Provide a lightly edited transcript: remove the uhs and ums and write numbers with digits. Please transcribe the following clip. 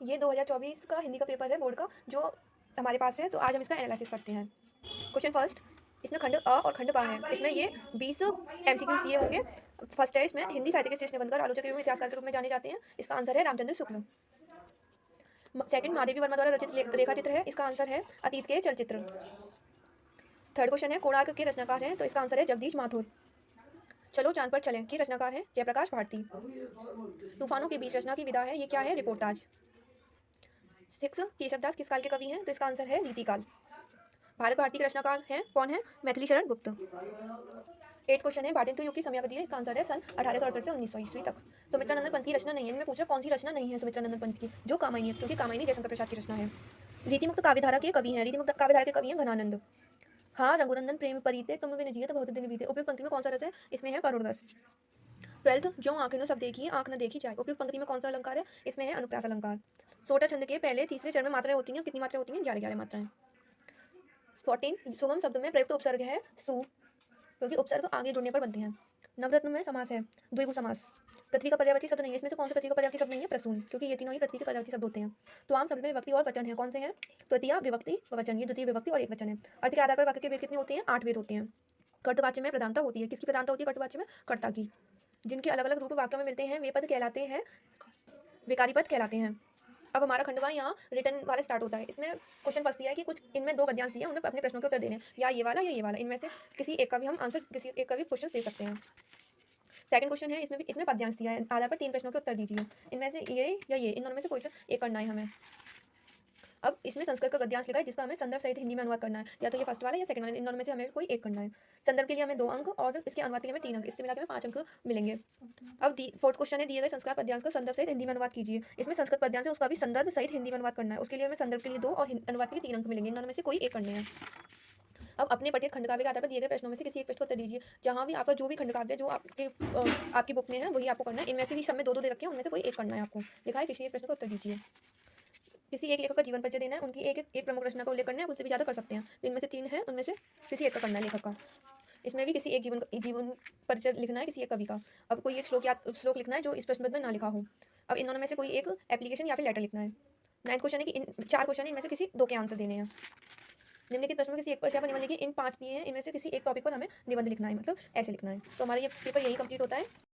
ये 2024 का हिंदी का पेपर है बोर्ड का, जो हमारे पास है, तो आज हम इसका एनालिसिस करते हैं। क्वेश्चन फर्स्ट, इसमें खंड अ और खंड ब है। इसमें ये 20 एमसीक्यूज दिए होंगे। फर्स्ट है, इसमें हिंदी साहित्य के श्रेष्ठ निबंधकार, आलोचक एवं इतिहासकार के रूप में जाने जाते हैं। इसका आंसर है रामचंद्र शुक्ल। सेकंड, महादेवी वर्मा द्वारा रचित रेखा चित्र है। इसका आंसर है अतीत के चलचित्र। थर्ड क्वेश्चन है, कोणार्क के रचनाकार हैं, तो इसका आंसर है जगदीश माथुर। चलो चांद पर चलें के रचनाकार हैं जयप्रकाश भारती। तूफानों के बीच रचना की विधा है, ये क्या है? रिपोर्टाज। 6, केशवदास किस काल के कवि हैं? तो इसका आंसर है रीतिकाल। भारत भारती के रचनाकार हैं कौन है? मैथिली शरण गुप्त। 8 क्वेश्चन है, भाटिंतु युग की समयावधि है। इसका आंसर है सन 1868 से 1900 ईस्वी तक। सुमित्रानंदन पंत की रचना नहीं है। इनमें पूछ रहा कौन सी रचना नहीं है सुमित्रानंदन पंत की? जो कामायनी है, क्योंकि कामायनी जयशंकर प्रसाद की रचना है। रीतिमुक्त काव्यधारा के कवि हैं। रीतिमुक्त काव्यधारा के कवि हैं घनानंद। हाँ, रघुनंदन प्रेम परीते तुम बिन जियत बहुत दिन बीते। उपयुक्त पंक्ति में कौन सा रस है? इसमें है करुणरस। 12th, जो आंखें सब देखी आंख न देखी जाए। उपयुक्त पंक्ति में कौन सा अलंकार है? इसमें है अनुप्रास अलंकार। सोटा छंद के पहले तीसरे चरण में मात्राएं होती हैं। कितनी मात्राएं होती हैं? 11 मात्राएं। 14, सुगम शब्द में प्रयुक्त उपसर्ग है सु, क्योंकि उपसर्ग आगे जुड़ने पर बनते हैं। नवरत्न में समास है द्विगु समास। पृथ्वी का पर्यायवाची शब्द नहीं है। इसमें से कौन सा पृथ्वी का पर्यायवाची शब्द नहीं है? प्रसून, क्योंकि ये तीनों ही पृथ्वी के पर्यायवाची शब्द होते हैं। तो आम शब्द में विभक्ति और वचन है। कौन से हैं? तृतीया विभक्ति वचन। ये द्वितीय विभक्ति और एक वचन है। अर्थ के आधार पर वाक्य के वेद कितने होते हैं? 8 वेद होते हैं। कर्तवाच्य में प्रधानता होती है। किसकी प्रधानता होती है कर्तवाच्य में? कर्ता की। जिनके अलग अलग रूप वाक्यों में मिलते हैं वे पद कहलाते हैं विकारी पद कहलाते हैं। अब हमारा खंडवा यहाँ रिटर्न वाला स्टार्ट होता है। इसमें क्वेश्चन फर्स्ट दिया है कि कुछ इनमें 2 गद्यांश दिए हैं, उन्हें अपने प्रश्नों के उत्तर देने हैं, या ये वाला या ये वाला। इनमें से किसी एक का भी हम आंसर, किसी एक का भी क्वेश्चन दे सकते हैं। सेकंड क्वेश्चन है, इसमें पद्यांश दिया है। आधार पर 3 प्रश्नों के उत्तर दीजिए। इनमें से ये या ये, इन दोनों में से कोई सा एक करना है हमें। अब इसमें संस्कृत का गद्यांश लिखा है, जिसका हमें संदर्भ सहित हिंदी में अनुवाद करना है। या तो ये फर्स्ट वाला या सेकंड वाला, इन दोनों में से हमें कोई एक करना है। संदर्भ के लिए हमें 2 अंक और इसके अनुवाद के लिए हमें 3 अंक, इससे मिला के हमें 5 अंक मिलेंगे। अब फोर्थ क्वेश्चन है, दिए गए संस्कृत पद्यांश का संदर्भ सहित हिंदी में अनुवाद कीजिए। इसमें संस्कृत पद्यांश है, उसका भी संदर्भ सहित हिंदी में अनुवाद करना है। उसके लिए हमें संदर्भ के लिए 2 और अनुवाद के लिए 3 अंक मिलेंगे। इन दोनों में से कोई एक करने हैं। अब अपने पठित खंडकाव्य के आधार पर दिए गए प्रश्नों में से किसी एक प्रश्न को उत्तर दीजिए। जहां भी आपका जो भी खंडकाव्य जो आपकी बुक में है वही आपको करना है। इनमें से भी सब में 2-2 दे रखे हैं, उनमें से कोई एक करना है आपको। लिखा है किसी एक प्रश्न का उत्तर दीजिए। किसी एक लेखक का जीवन परिचय देना है, उनकी एक प्रमुख रचना का उल्लेख करना है, उनसे भी ज़्यादा कर सकते हैं। तो इनमें से 3 है, उनमें से किसी एक का करना है लेखक का। इसमें भी किसी एक जीवन परिचय लिखना है किसी एक कवि का। अब कोई एक श्लोक लिखना है जो इस प्रश्न में ना लिखा हो। अब इन दोनों में से कोई एक एप्लीकेशन या फिर लेटर लिखना है। 9th क्वेश्चन है कि इन 4 क्वेश्चन है, इनमें से किसी 2 के आंसर देने हैं। निम्नलिखित प्रश्न में किसी एक विषय पर निबंध लिखिए। इन 5 दिए हैं, इनमें से किसी एक टॉपिक पर हमें निबंध लिखना है, मतलब ऐसे लिखना है। तो हमारा ये पेपर यही कंप्लीट होता है।